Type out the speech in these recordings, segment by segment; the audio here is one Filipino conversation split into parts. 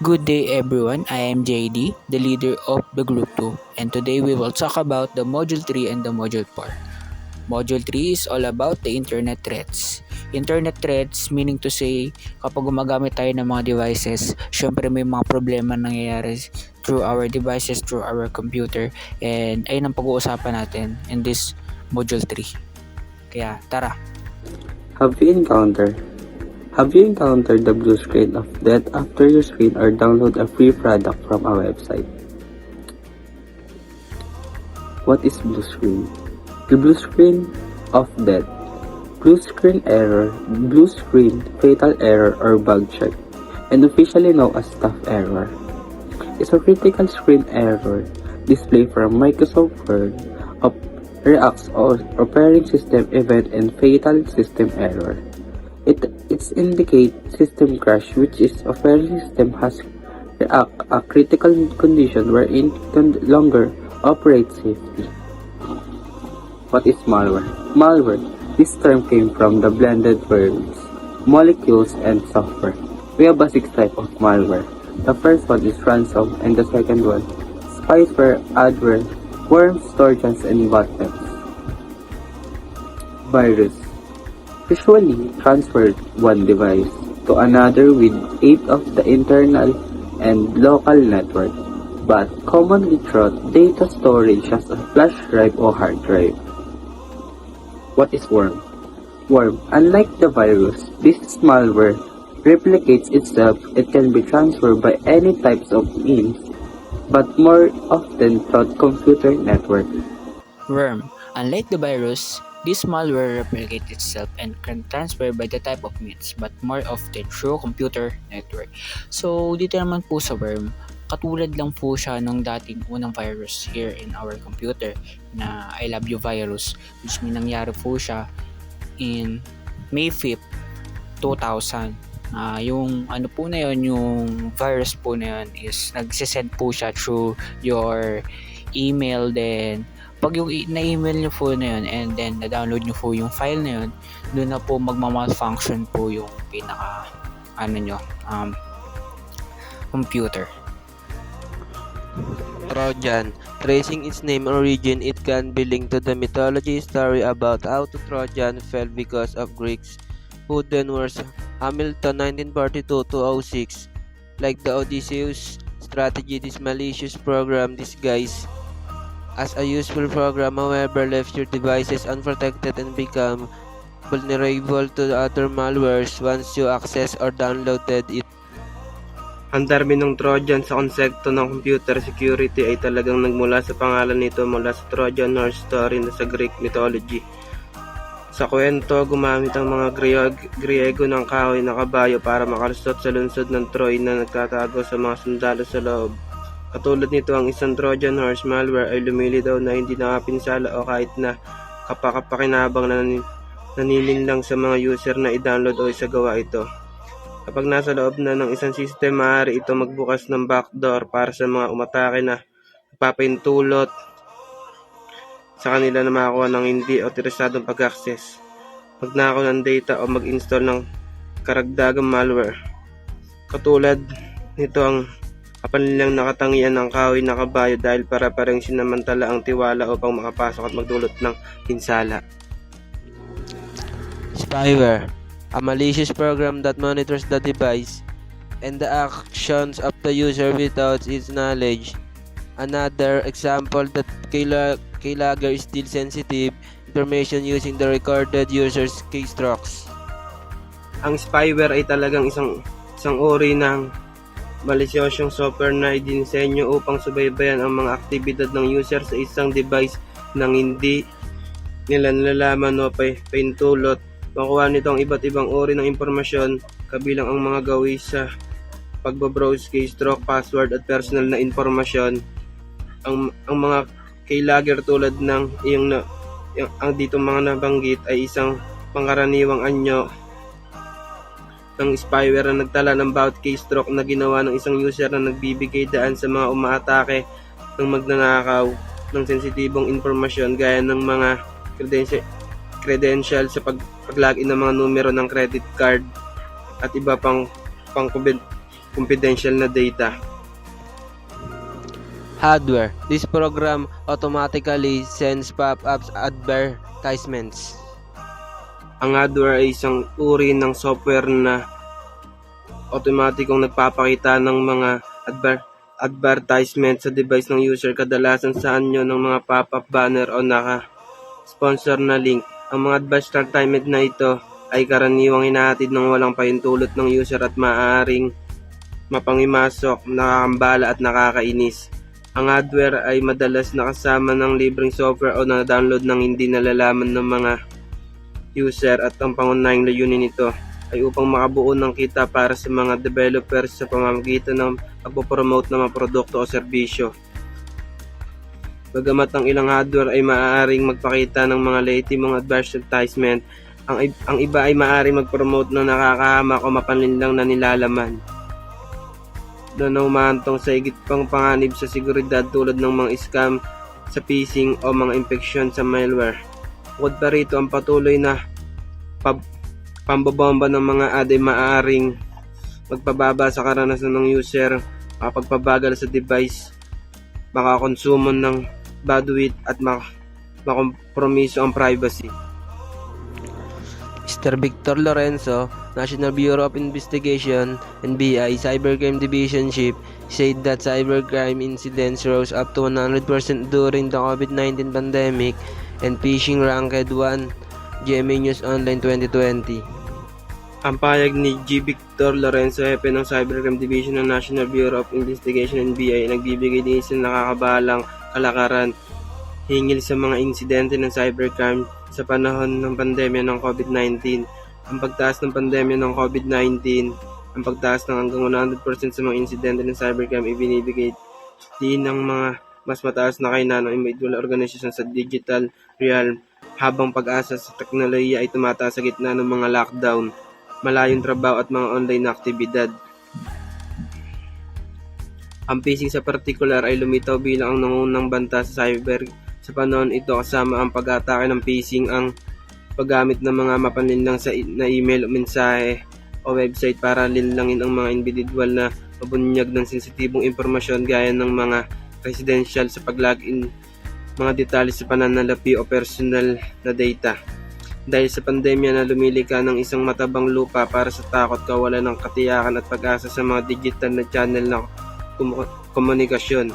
Good day everyone, I am JD, the leader of the Group 2, and today we will talk about the Module 3 and the Module 4. Module 3 is all about the internet threats. Internet threats meaning to say, kapag gumagamit tayo ng mga devices, syempre may mga problema nangyayari through our devices, through our computer, and ayun ang pag-uusapan natin in this Module 3. Kaya tara! Have you encountered the blue screen of death after you screen or download a free product from a website? What is blue screen? The blue screen of death, blue screen error, blue screen fatal error or bug check, and officially known as tough error, is a critical screen error display from Microsoft Word of reacts or operating system event and fatal system error. It indicates system crash, which is operating system has react a critical condition wherein can longer operate safely. What is malware? Malware. This term came from the blended words, molecules and software. We have a 6 types of malware. The first one is ransom and the second one, spyware, adware, worms, trojans, and botnets. Virus. Usually transferred one device to another with aid of the internal and local network, but commonly through data storage as a flash drive or hard drive. What is worm? Worm. Unlike the virus, this malware replicates itself. It can be transferred by any types of means, but more often through computer network. Worm. Unlike the virus, this malware replicates itself and can transfer by the type of means but more often through computer network. So dito naman po sa worm, katulad lang po siya ng dating unang virus here in our computer na I Love You virus, which may nangyari po siya in May 5th, 2000. Yung ano po na yun, yung virus po na yun is nagsisend po siya through your email. Then pag yung na-email nyo po na yun and then na-download nyo po yung file na yun, doon na po magma-malfunction po yung pinaka computer. Trojan. Tracing its name origin, it can be linked to the mythology story about how the Trojan fell because of Greeks who then were Hamilton 1942-06. Like the Odysseus strategy, this malicious program disguised as a useful program, however, left your devices unprotected and become vulnerable to other malwares once you access or downloaded it. Ang dami ng Trojan sa konsepto ng computer security ay talagang nagmula sa pangalan nito mula sa Trojan horse story na sa Greek mythology. Sa kwento, gumamit ang mga Griego ng kahoy na kabayo para makalusot sa lungsod ng Troy na nagtatago sa mga sundalo sa loob. Katulad nito, ang isang Trojan horse malware ay lumilitaw na hindi nakapinsala o kahit na kapakapakinabang na nanininlang sa mga user na i-download o isagawa ito. Kapag nasa loob na ng isang system, maaari ito magbukas ng backdoor para sa mga umatake na papahintulot sa kanila na makakuha ng hindi autorisadong pag-access, magnakaw ng data o mag-install ng karagdagang malware. Katulad nito ang kapanlilang nakatangian ng kahoy na kabayo dahil para-parang sinamantala ang tiwala upang makapasok at magdulot ng pinsala. Spyware. A malicious program that monitors the device and the actions of the user without its knowledge. Another example that keylogger steals sensitive information using the recorded user's keystrokes. Ang spyware ay talagang isang uri ng malisyosong software na idinisenyo upang subaybayan ang mga aktibidad ng user sa isang device nang hindi nila nalalaman o paintulot. Makuha nito ang iba't ibang uri ng impormasyon, kabilang ang mga gawi sa pagbabrowse, keystroke, password at personal na impormasyon. Ang mga keylogger tulad ng ang dito mga nabanggit ay isang pangkaraniwang anyo ng spyware na nagtala ng bawat keystroke na ginawa ng isang user na nagbibigay daan sa mga umaatake ng magnanakaw ng sensitibong impormasyon gaya ng mga credential sa pag-login ng mga numero ng credit card at iba pang confidential na data. Hardware. This program automatically sends pop-ups advertisements. Ang hardware ay isang uri ng software na otomatikong nagpapakita ng mga advertisement sa device ng user, kadalasan sa anyo ng mga pop-up banner o naka-sponsor na link. Ang mga advertisement na ito ay karaniwang hinahatid ng walang pahintulot ng user at maaaring mapangimasok, nakakambala at nakakainis. Ang hardware ay madalas nakasama ng libreng software o na-download ng hindi nalalaman ng mga user, at ang pangunahing layunin nito ay upang makabuo ng kita para sa mga developers sa pamamagitan ng pagpopromote ng mga produkto o serbisyo. Bagamat ang ilang hardware ay maaaring magpakita ng mga lehitimong advertisement, ang iba ay maaaring mag-promote ng nakakahamak o mapanlinlang na nilalaman na humahantong sa higit pang panganib sa seguridad tulad ng mga scam sa phishing o mga impeksyon sa malware. Bukod pa rito, ang patuloy na pambobomba ng mga ad ay maaaring magpababa sa karanasan ng user, makapagpabagal sa device, makakonsumo ng bandwidth at makompromiso ang privacy. Mr. Victor Lorenzo, National Bureau of Investigation, NBI, Cybercrime Division Chief, said that cybercrime incidents rose up to 100% during the COVID-19 pandemic and phishing ranked 1. GMA News Online 2020. Ang payag ni G. Victor Lorenzo, hepe ng Cybercrime Division ng National Bureau of Investigation NBI, ay nagbibigay din isang nakakabahalang kalakaran hingil sa mga insidente ng cybercrime sa panahon ng pandemya ng COVID-19. Ang pagtaas ng pandemya ng COVID-19, ang pagtaas ng hanggang 100% sa mga insidente ng cybercrime ay binibigay din ng mga mas mataas na kainan ng individual organisasyon sa digital realm, habang pag-asa sa teknolohiya ay tumataas sa gitna ng mga lockdown, malayong trabaho at mga online na aktibidad. Ang phishing sa partikular ay lumitaw bilang ang nangunang banta sa cyber sa panahon ito, kasama ang pag-atake ng phishing, ang paggamit ng mga mapanlinlang na email o mensahe o website para linlangin ang mga individual na mabunyag ng sensitibong impormasyon gaya ng mga residential sa pag-login, mga detalye sa pananalapi o personal na data. Dahil sa pandemya na lumilika ng isang matabang lupa para sa takot, kawalan ng katiyakan at pag-asa sa mga digital na channel na komunikasyon.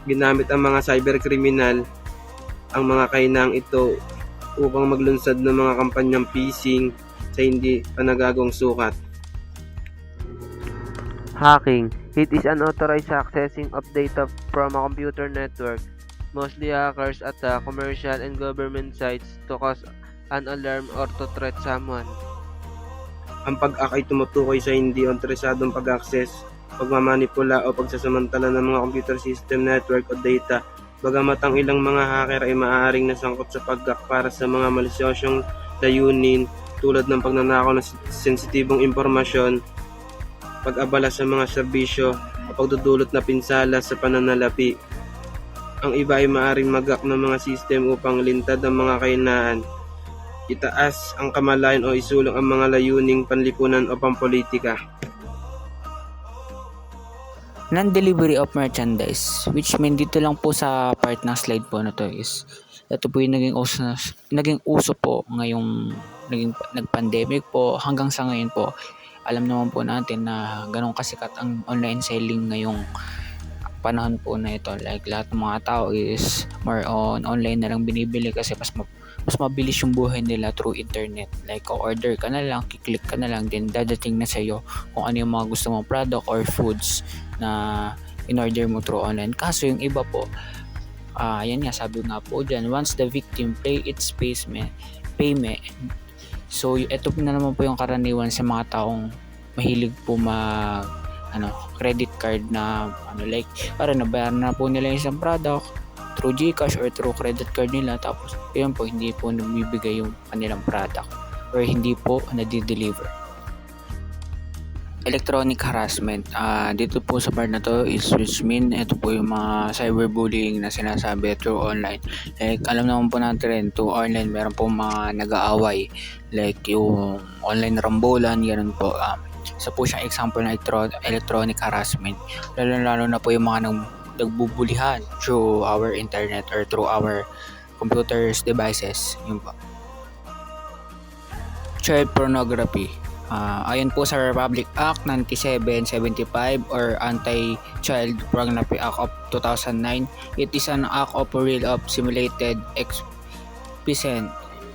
Ginamit ang mga cyberkriminal ang mga kainang ito upang maglunsad ng mga kampanyang phishing sa hindi panagagong sukat. Hacking. It is unauthorized accessing of data from a computer network. Mostly hackers attack commercial and government sites to cause an alarm or to threat someone. Ang pag-hack ay tumutukoy sa hindi authorizadong pag-access, pagmamanipula o pagsasamantala ng mga computer system, network o data. Bagamat ang ilang mga hacker ay maaaring nasangkot sa pag-hack para sa mga malisyosyong layunin tulad ng pagnanakaw ng sensitibong impormasyon, pag-abala sa mga serbisyo o pagdudulot na pinsala sa pananalapi. Ang iba ay maaaring mag-hack ng mga sistem upang lintad ang mga kahinaan, itaas ang kamalayan o isulong ang mga layuning panlipunan o pampolitika. Non-delivery of merchandise, which mean dito lang po sa part ng slide po na to is ito po yung naging uso po ngayong nag-pandemic po hanggang sa ngayon po. Alam naman po natin na ganun kasikat ang online selling ngayong panahon po na ito. Like lahat ng mga tao is more on online na lang binibili kasi mas mabilis yung buhay nila through internet. Like order ka na lang, kiklik ka na lang, then dadating na sa iyo kung ano yung mga gusto mong product or foods na in-order mo through online. Kaso yung iba po, yan nga, sabi nga po dyan, once the victim pay its payment. So ito na naman po yung karaniwan sa mga taong mahilig po credit card na like para nabayaran na po nila yung isang product through GCash or through credit card nila, tapos yun po hindi po nabibigay yung kanilang product or hindi po nadi-deliver. Electronic harassment. Dito po sa part na to is which mean ito po yung mga cyberbullying na sinasabi through online. Like alam naman po natin to online meron po mga nag-aaway like yung online rambulan, ganun po. isa po siyang example ng electronic harassment. Lalo na po yung mga nagbubulihan through our internet or through our computers devices. Yun po. Child pornography. Ayon po sa Republic Act 9775 or Anti-Child Pornography Act of 2009, it is an act of real of simulated explicit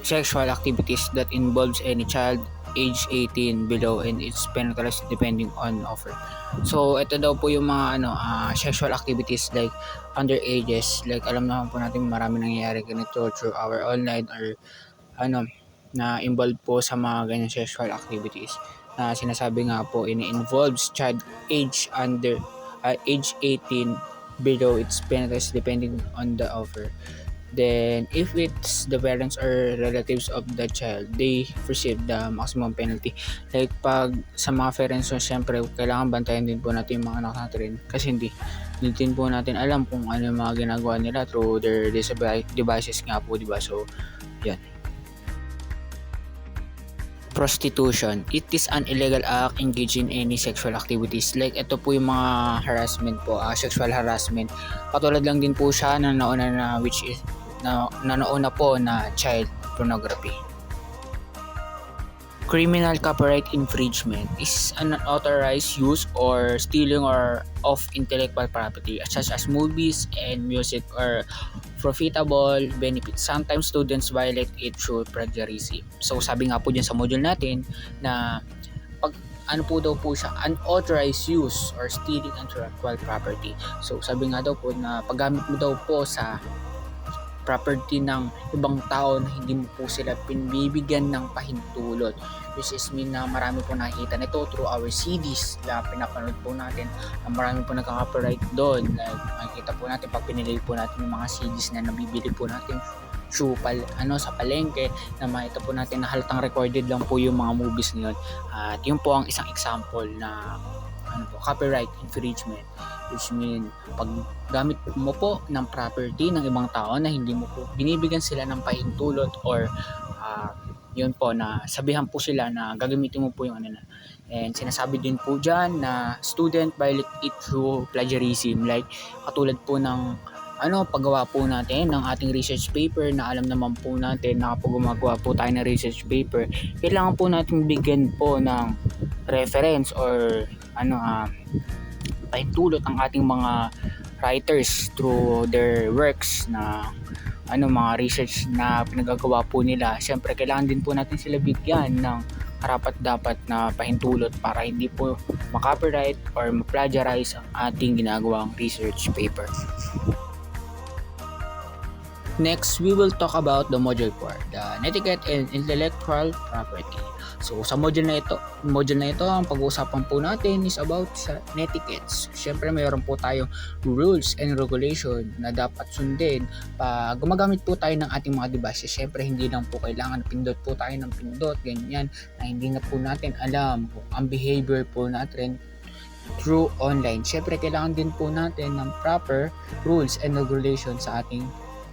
sexual activities that involves any child age 18 below and its penalties depending on offer. So ito daw po yung mga sexual activities like underages, like alam naman po natin marami nangyayari ganito through our online or na involved po sa mga ganyan sexual activities na sinasabi nga po involves child age under age 18 below its penalties depending on the offer. Then if it's the parents or relatives of the child, they receive the maximum penalty. Like pag sa mga parents, so syempre kailangan bantayan din po natin yung mga anak natin kasi hindi din po natin alam kung ano yung mga ginagawa nila through their devices nga po, diba? So yan. Prostitution. It is an illegal act engaging in any sexual activities. Like ito po yung mga harassment po, sexual harassment. Katulad lang din po siya na nauna na which is nauna po na child pornography. Criminal copyright infringement is an unauthorized use or stealing of intellectual property such as movies and music or profitable benefits. Sometimes students violate it through plagiarism. So sabi nga po dyan sa module natin na pag po daw po siya, unauthorized use or stealing intellectual property. So sabi nga daw po na paggamit mo daw po sa property ng ibang tao na hindi mo po sila pinibigyan ng pahintulot, which is mean na marami po nakikita nito through our CDs na pinapanood po natin na marami po nagka-copyright doon. Like makikita po natin pag pinili po natin yung mga CDs na nabibili po natin sa palengke na makita po natin na halatang recorded lang po yung mga movies na yun. At yun po ang isang example na copyright infringement, which mean pag gamit mo po ng property ng ibang tao na hindi mo po binibigyan sila ng pahintulot or yun po na sabihan po sila na gagamitin mo po yung and sinasabi din po dyan na student violate it through plagiarism, like katulad po ng paggawa po natin ng ating research paper na alam naman po natin na kapag gumagawa po tayo ng research paper, kailangan po natin bigyan po ng reference or pahintulot ang ating mga writers through their works na mga research na pinagagawa po nila. Siyempre kailangan din po natin sila bigyan ng karapat-dapat na pahintulot para hindi po ma-copyright or ma-plagiarize ang ating ginagawang research paper. Next, we will talk about the module 4, the netiquette and intellectual property. So sa module na ito, ang pag-uusapan po natin is about sa netiquettes. Siyempre mayroon po tayong rules and regulation na dapat sundin pag gumagamit po tayo ng ating mga devices. Siyempre hindi lang po kailangan pindot po tayo ng pindot, ganyan, na hindi na po natin alam ang behavior po natin through online. Siyempre kailangan din po natin ng proper rules and regulations sa ating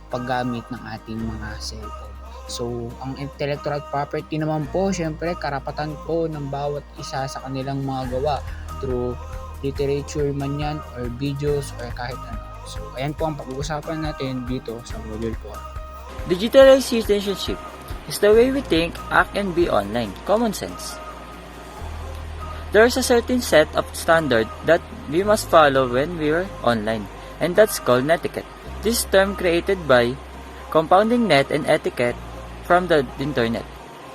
paggamit ng ating mga cellphone. So, ang intellectual property naman po, syempre, karapatan po ng bawat isa sa kanilang mga gawa through literature man yan, or videos, or kahit ano. So, ayan po ang pag-uusapan natin dito sa module 4. Digitalized citizenship is the way we think, act, and be online. Common sense. There is a certain set of standards that we must follow when we are online, and that's called netiquette. This term created by compounding net and etiquette from the internet.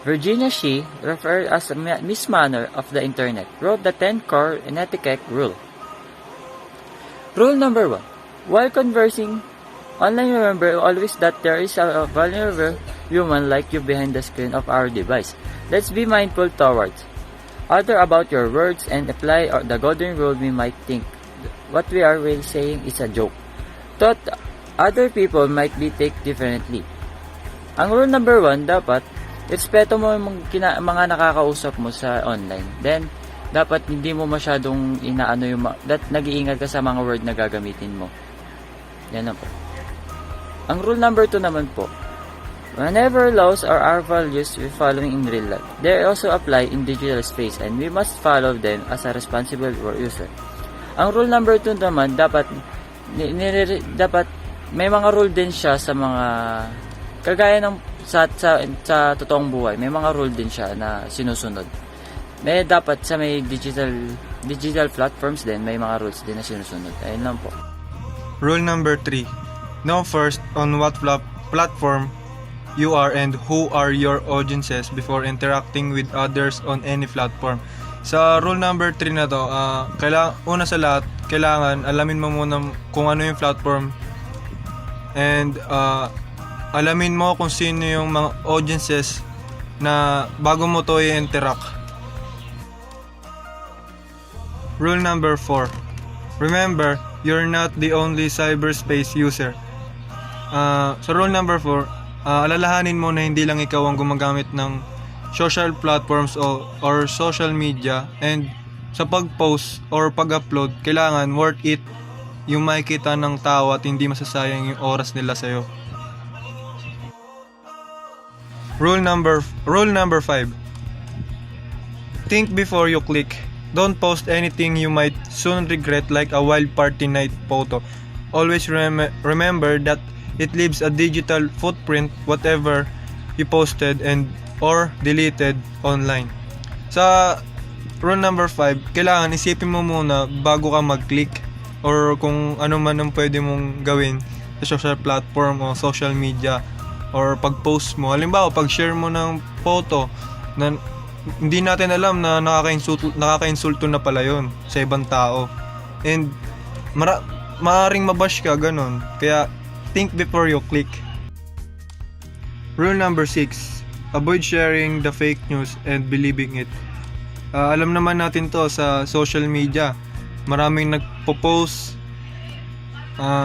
Virginia Shi, referred as Miss Manner of the Internet, wrote the 10 core netiquette rule. Rule number 1. While conversing online, remember always that there is a vulnerable human like you behind the screen of our device. Let's be mindful towards other about your words and apply the golden rule. We might think what we are really saying is a joke. Thought other people might be take differently. Ang rule number 1, dapat respeto mo yung mga nakakausap mo sa online. Then, dapat hindi mo masyadong nag-iingat ka sa mga word na gagamitin mo. Yan na po. Ang rule number 2 naman po, Whenever laws are values we following in real life, they also apply in digital space and we must follow them as a responsible user. Ang rule number 2 naman, dapat may mga rule din siya sa mga kagaya ng sa totoong buhay. May mga rule din siya na sinusunod. May dapat sa may digital platforms din, may mga rules din na sinusunod. Ayun lang po. Rule number 3. Know first on what platform you are and who are your audiences before interacting with others on any platform. Sa rule number 3 na to, una sa lahat, kailangan alamin mo muna kung ano yung platform and alamin mo kung sino yung mga audiences na bago mo to i-interact. Rule number 4. Remember, you're not the only cyberspace user. Sa rule number 4, alalahanin mo na hindi lang ikaw ang gumagamit ng social platforms or social media, and sa pag-post or pag-upload, kailangan worth it yung makikita ng tao at hindi masasayang yung oras nila sa'yo. Rule number 5. Think before you click. Don't post anything you might soon regret, like a wild party night photo. Always remember that it leaves a digital footprint whatever you posted and or deleted online. Sa rule number 5, kailangan isipin mo muna bago ka mag-click or kung ano man ang pwede mong gawin sa social platform o social media or pag-post mo. Halimbawa, pag-share mo ng photo na hindi natin alam na nakaka-insulto na pala yun sa ibang tao. And maaring mabash ka, ganun. Kaya think before you click. Rule number 6. Avoid sharing the fake news and believing it. Alam naman natin to sa social media. Maraming nagpo-post.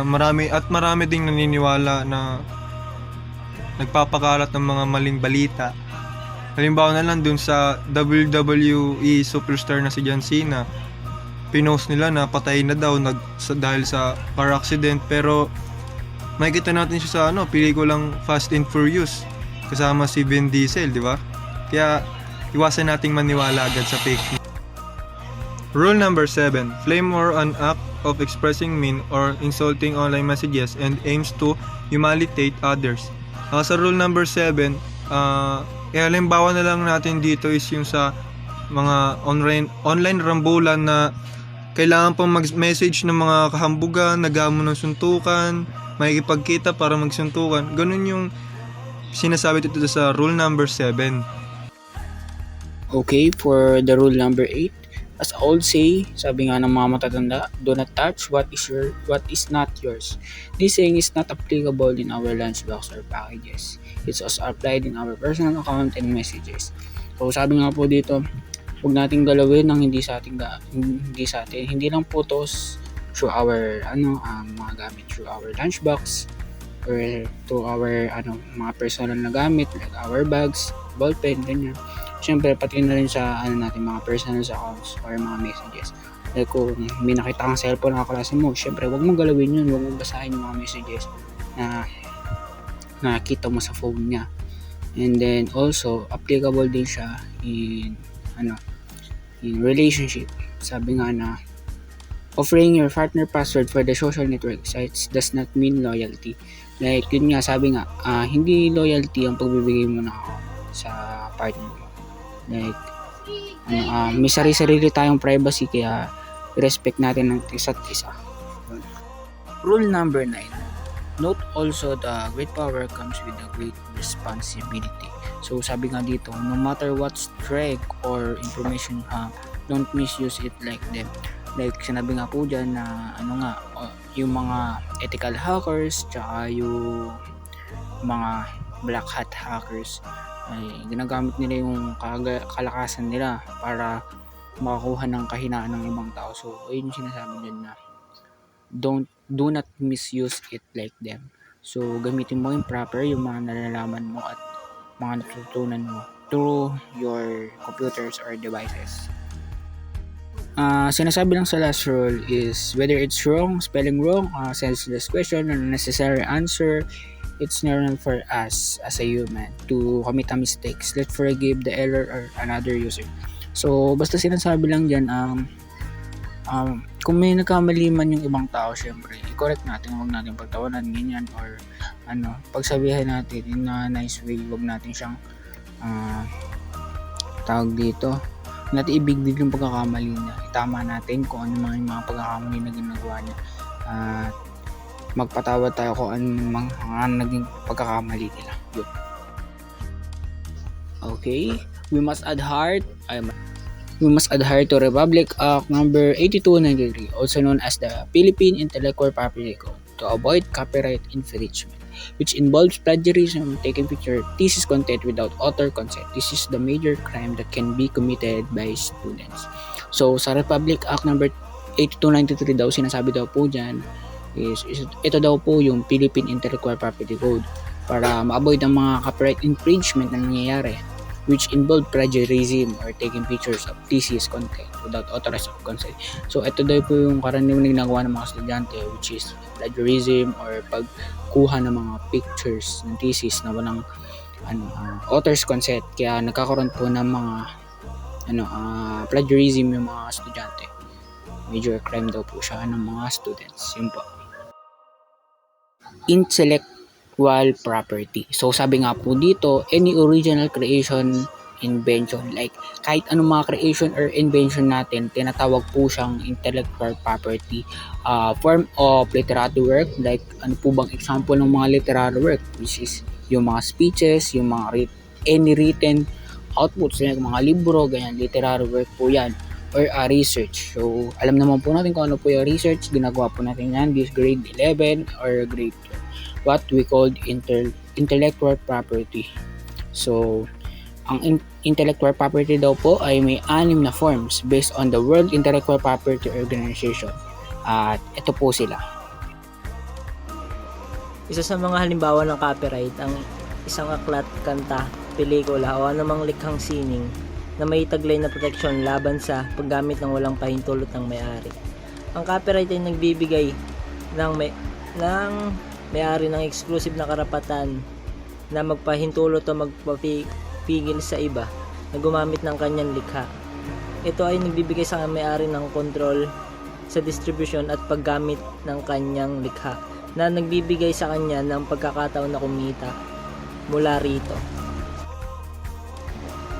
Marami ding naniniwala na nagpapakalat ng mga maling balita. Halimbawa na lang dun sa WWE superstar na si John Cena. Pinost nila na patay na daw dahil sa car accident, pero makikita natin siya sa pelikulang Fast and Furious kasama si Vin Diesel, di ba? Kaya iwasan nating maniwala agad sa fake news. Rule number 7. Flame or an act of expressing mean or insulting online messages and aims to humiliate others. Sa rule number 7, halimbawa na lang natin dito is yung sa mga online rambulan na kailangan pang mag-message ng mga kahambugan, nagamo ng suntukan, makikipagkita para magsuntukan. Ganun yung sinasabi dito sa rule number 7. Okay, for the rule number 8, as old say, sabi nga ng mga matatanda, do not touch what is not yours. This saying is not applicable in our lunchbox or packages. It's also applied in our personal account and messages. So sabi nga po dito, huwag nating galawin ng hindi sa atin, hindi lang photos through our mga gamit through our lunchbox or to our mga personal na gamit like our bags, ballpen, ganyan. Siyempre pati na rin sa natin mga personal accounts or mga messages. Like kung may nakita kang cellphone na kaklase mo, siyempre wag mong galawin yun, wag mong basahin yung mga messages na nakita mo sa phone niya. And then also applicable din siya in relationship. Sabi nga na offering your partner password for the social network sites does not mean loyalty. Like yun nga, sabi nga, hindi loyalty ang pagbibigay mo na sa partner mo. Like may sarili tayong privacy, kaya respect natin ng isa't isa. Rule number 9. Note also the great power comes with a great responsibility. So sabi nga dito, no matter what strength or information you have, don't misuse it like them. Like sinabi nga po dyan na yung mga ethical hackers tsaka yung mga black hat hackers ay ginagamit nila yung kalakasan nila para makakuha ng kahinaan ng ibang tao. So ayun yung sinasabi dyan na do not misuse it like them. So gamitin mo yung proper yung mga nalalaman mo at mga natutunan mo through your computers or devices. Sinasabi lang sa last rule is whether it's wrong, spelling wrong, senseless question, unnecessary answer, it's normal for us as a human to commit a mistakes. Let's forgive the error or another user. So, basta sinasabi lang dyan, kung may nagkamali man yung ibang tao, syempre, i-correct natin, huwag natin pagtawanan, ganyan, or pagsabihan natin in a nice way, huwag natin siyang tawag dito, natin ibigdig yung pagkakamali niya, itama natin kung ano yung mga pagkakamali na ginagawa niya, at magpatawad tayo kung ano mga naging pagkakamali nila. Yun. Okay, we must adhere to Republic Act number 8293, also known as the Philippine Intellectual Property Code, to avoid copyright infringement, which involves plagiarism, taking picture, thesis content without author consent. This is the major crime that can be committed by students. So, sa Republic Act number 8293 daw, sinasabi daw po dyan, is ito daw po yung Philippine Intellectual Property Code para ma-avoid ang mga copyright infringement na nangyayari, which involve plagiarism or taking pictures of thesis content without authorized consent. So, ito daw po yung karaniwang ginagawa ng mga estudyante, which is plagiarism or pagkuha ng mga pictures ng thesis na walang author's consent. Kaya nagkakaroon po ng mga plagiarism yung mga estudyante. Major crime daw po siya ng mga students. Yun po. Intellectual property. So, sabi nga po dito, any original creation, invention, like kahit anong mga creation or invention natin, tinatawag po siyang intellectual property. Form of literary work, like ano po bang example ng mga literary work, which is yung mga speeches, yung mga any written outputs, like mga libro, ganyan, literary work po yan, or research. So, alam naman po natin kung ano po yung research, ginagawa po natin yan this grade 11 or grade 12, what we call intellectual property. So, ang intellectual property daw po ay may 6 na forms based on the World Intellectual Property Organization. At ito po sila. Isa sa mga halimbawa ng copyright ang isang aklat, kanta, pelikula o anumang likhang sining na may taglay na proteksyon laban sa paggamit ng walang pahintulot ng may-ari. Ang copyright ay nagbibigay ng may-ari ng exclusive na karapatan na magpahintulot o magpapigil sa iba na gumamit ng kanyang likha. Ito ay nagbibigay sa may-ari ng kontrol sa distribution at paggamit ng kanyang likha na nagbibigay sa kanya ng pagkakataon na kumita mula rito.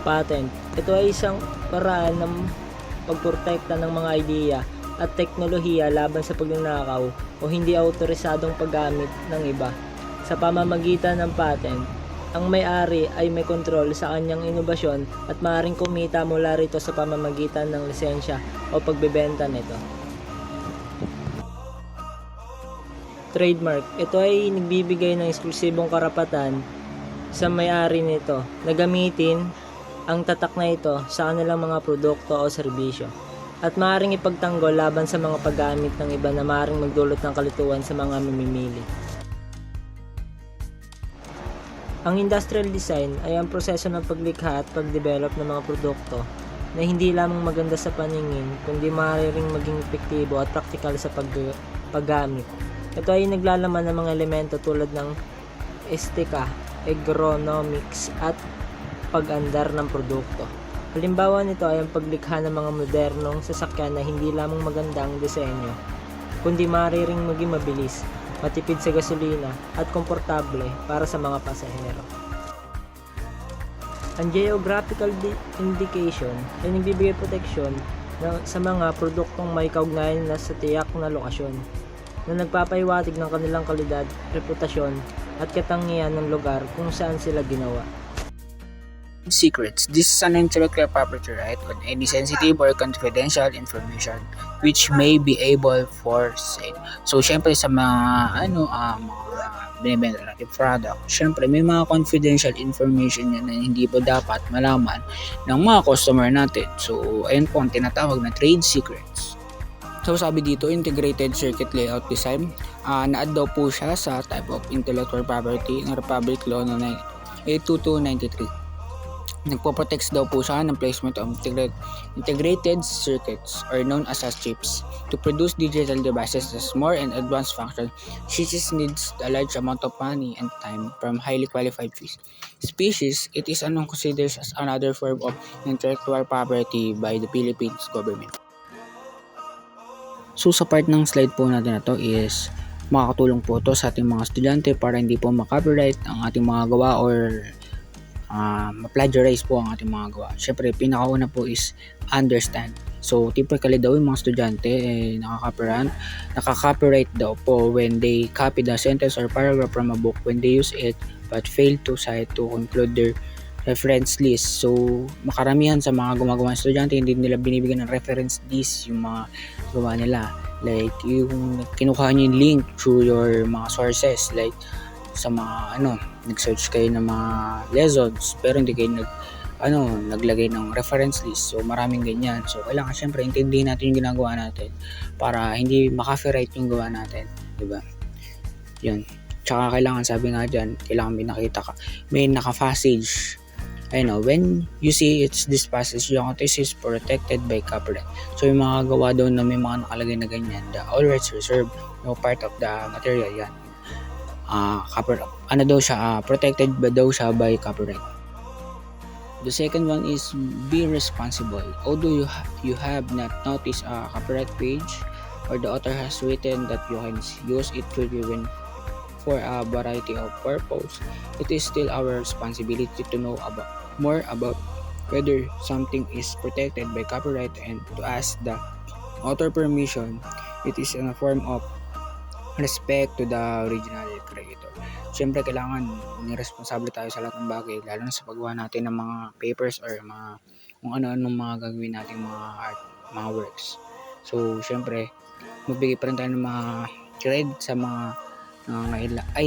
Patent. Ito ay isang paraan ng pagprotekta ng mga ideya at teknolohiya laban sa pagnanakaw o hindi autorisadong paggamit ng iba. Sa pamamagitan ng patent, ang may-ari ay may kontrol sa kanyang inobasyon at maaaring kumita mula rito sa pamamagitan ng lisensya o pagbebenta nito. Trademark. Ito ay nagbibigay ng eksklusibong karapatan sa may-ari nito na gamitin ang tatak na ito sa kanilang mga produkto o serbisyo at maaaring ipagtanggol laban sa mga paggamit ng iba na maaaring magdulot ng kalituan sa mga mamimili. Ang industrial design ay ang proseso ng paglikha at pagdevelop ng mga produkto na hindi lamang maganda sa paningin kundi maaaring maging epektibo at praktikal sa paggamit. Ito ay naglalaman ng mga elemento tulad ng estetika, ergonomics at pag-andar ng produkto. Halimbawa nito ay ang paglikha ng mga modernong sasakyan na hindi lamang maganda ang disenyo, kundi maaaring maging mabilis, matipid sa gasolina at komportable para sa mga pasahero. Ang geographical indication ay nagbibigay proteksyon sa mga produktong may kaugnayan na sa tiyak na lokasyon na nagpapahiwatig ng kanilang kalidad, reputasyon at katangian ng lugar kung saan sila ginawa. Secrets. This is an intellectual property right on any sensitive or confidential information which may be able for sale. So, syempre sa mga binibenta natin product, syempre may mga confidential information yan na hindi po dapat malaman ng mga customer natin. So, ayun po ang tinatawag na trade secrets. So, sabi dito, integrated circuit layout design. Na-add daw po siya sa type of intellectual property ng Republic Law no. 82293. Nagpo-protects daw po siya ng placement of integrated circuits or known as chips to produce digital devices as more and advanced function. Species needs a large amount of money and time from highly qualified species. It is considered as another form of intellectual property by the Philippines government. So sa part ng slide po natin na to is makakatulong po to sa ating mga estudyante para hindi po ma-copyright ang ating mga gawa or ma-plagiarize po ang ating mga gawa. Siyempre, pinakauna po is understand. So, typically daw yung mga estudyante nakaka-copyright daw po when they copy the sentence or paragraph from a book when they use it but fail to cite to conclude their reference list. So, makaramihan sa mga gumagawa ng estudyante, hindi nila binibigyan ng reference list yung mga gawa nila. Like, yung kinukuha nyo yung link through your mga sources. Like, sa mga nag-search kayo ng mga lessons pero hindi kayo naglagay ng reference list. So maraming ganyan. So kailangan syempre intindihin natin yung ginagawa natin para hindi ma-copyright yung gawa natin, 'di ba? 'Yun. Tsaka kailangan, sabi nga diyan, kailangan may naka-passage. When you see this passage, yung this is protected by copyright. So yung mga gawa doon na may mga nakalagay na ganyan, the all rights reserved, no part of the material yan. Protected by copyright. The second one is be responsible. Although you have not noticed a copyright page or the author has written that you can use it freely for a variety of purposes, it is still our responsibility to know more about whether something is protected by copyright and to ask the author permission. It is in a form of respect to the original creator. Siyempre, kailangan responsable tayo sa lahat ng bagay, lalo na sa paggawa natin ng mga papers or kung ano-anong mga gagawin natin mga art, mga works. So, siyempre, magbigay pa rin tayo ng mga credit sa mga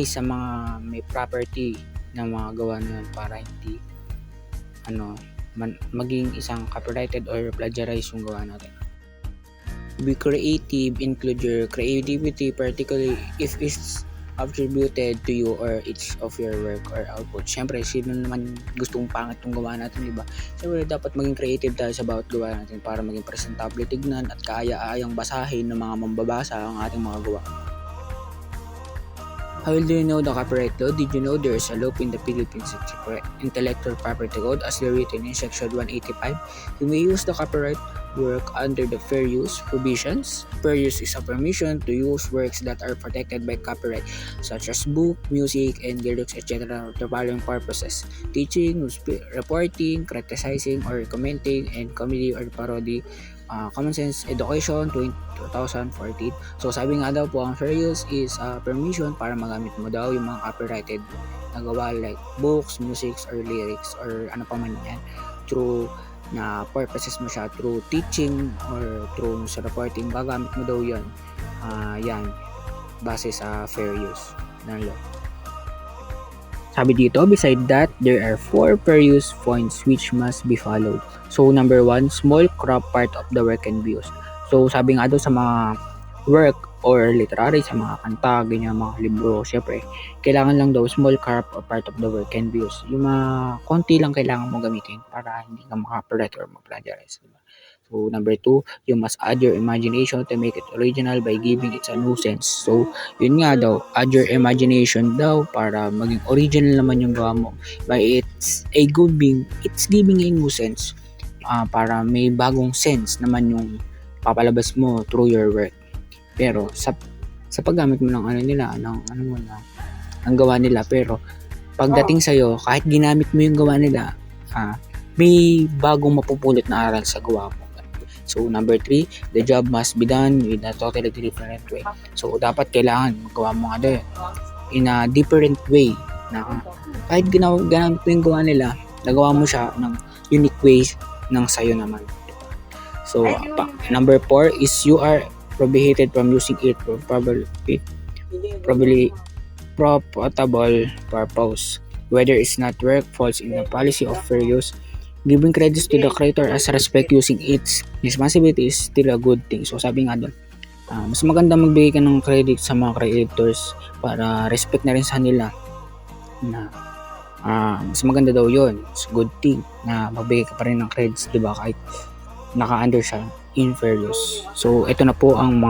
sa mga may property na mga gawa na yun para hindi maging isang copyrighted or plagiarized yung gawa natin. Be creative, include your creativity, particularly if it's attributed to you or each of your work or output. Siyempre, sino naman gustong pangit yung gawa natin, diba? Siyempre, dapat maging creative tayo sa bawat gawa natin para maging presentable tignan at kaya-ayang basahin ng mga mambabasa ang ating mga gawa. How do you know the copyright law? Did you know there is a law in the Philippines Intellectual Property Code as written in Section 185? You may use the copyright work under the fair use provisions. Fair use is a permission to use works that are protected by copyright, such as book, music, and lyrics, etc. to following purposes: teaching, reporting, criticizing, or commenting, and comedy or parody. Common Sense Education 2014. So sabi nga daw po, ang fair use is permission para magamit mo daw yung mga copyrighted na gawa like books, musics, or lyrics, or ano pa man yan, through na purposes mo siya, through teaching or through sa reporting, gagamit mo daw yun. Yan, base sa fair use ng law. Sabi dito, beside that, there are 4 fair use points which must be followed. So, number 1, small crop part of the work can be used. So, sabi nga doon sa mga work or literary, sa mga kanta, ganyan, mga libro, syempre, kailangan lang daw small crop or part of the work can be used. Yung mga konti lang kailangan mo gamitin para hindi ka maka-copyright or ma-plagiarize. Diba? So, number 2, you must add your imagination to make it original by giving it a new sense. So, yun nga daw, add your imagination daw para maging original naman yung gawa mo. But it's giving a new sense para may bagong sense naman yung papalabas mo through your work. Pero, sa paggamit mo ng ang gawa nila, pero pagdating sa'yo, kahit ginamit mo yung gawa nila, may bagong mapupulot na aral sa gawa mo. So, number 3, the job must be done in a totally different way. So, dapat kailangan magawa mo in a different way na kahit ginamit mo yung gawa nila, nagawa mo siya ng unique ways ng sayo naman. So, number 4 is you are prohibited from using it for probably profitable purpose. Whether it's not work falls in the policy of fair use. Giving credits to the creator as respect using its responsibility is still a good thing. So sabi nga doon, mas maganda magbigay ka ng credit sa mga creators para respect na rin sa nila na Mas maganda daw yun. It's a good thing na magbigay ka pa rin ng credits, di ba? Kahit naka-under siya in fair use. So, ito na po ang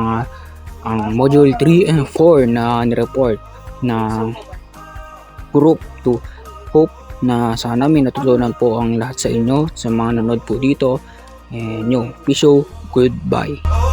module 3 and 4 na nireport na group 2. Hope na sana may natutunan po ang lahat sa inyo, sa mga nanood po dito. And peace out, goodbye.